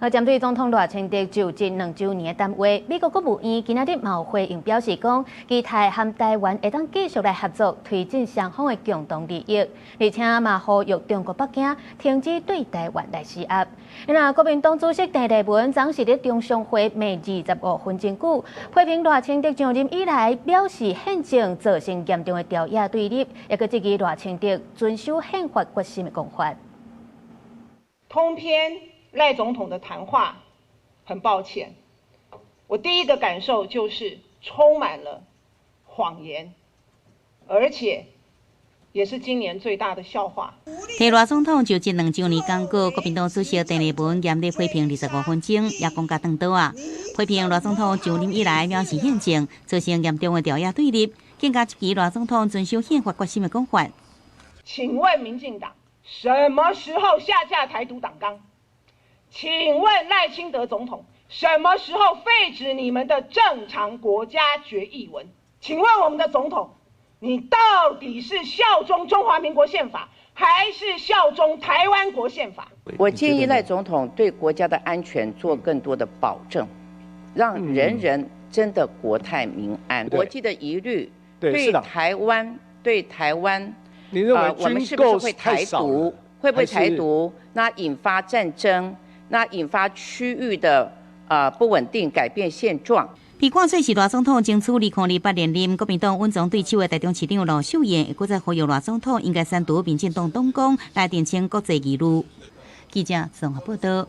針對總統賴清德就職2週年的談話，美國國務院今仔日有回應表示講，期待和台灣會當繼續來合作，推進雙方的共同利益，而且嘛呼籲中國北京停止對台灣來施壓。那國民黨主席鄭麗文昨是喺中常會罵25分鐘久，批評賴清德上任以來表示憲政造成嚴重的朝野對立，也閣質疑賴清德遵守憲法決心的講法。通篇賴總統的談話，很抱歉，我第一個感受就是充滿了謊言，而且也是今年最大的笑話。替賴總統就職2週年剛過，國民黨主席鄭麗文嚴厲批評25分鐘，也講甲長刀啊，批評賴總統就任以來藐視憲政，造成嚴重的朝野對立，更加質疑賴總統遵守憲法決心的講法。請問民進黨什麼時候下架台獨黨綱？請問賴清德總統什麼時候廢止你們的正常國家決議文？請問我們的總統，你到底是效忠中華民國憲法，還是效忠台灣國憲法？我建議賴總統對國家的安全做更多的保證，讓人人真的國泰民安。國際的疑慮對台灣，你認為我們是不是會台獨？會不會台獨？那引發戰爭，那引發區域的不穩定，改變現狀。被看做是賴總統爭取2028連任，國民黨穩中對手的台中市長盧秀燕，閣再呼籲賴總統應該刪除民進黨黨綱來澄清國際議論。記者綜合報道。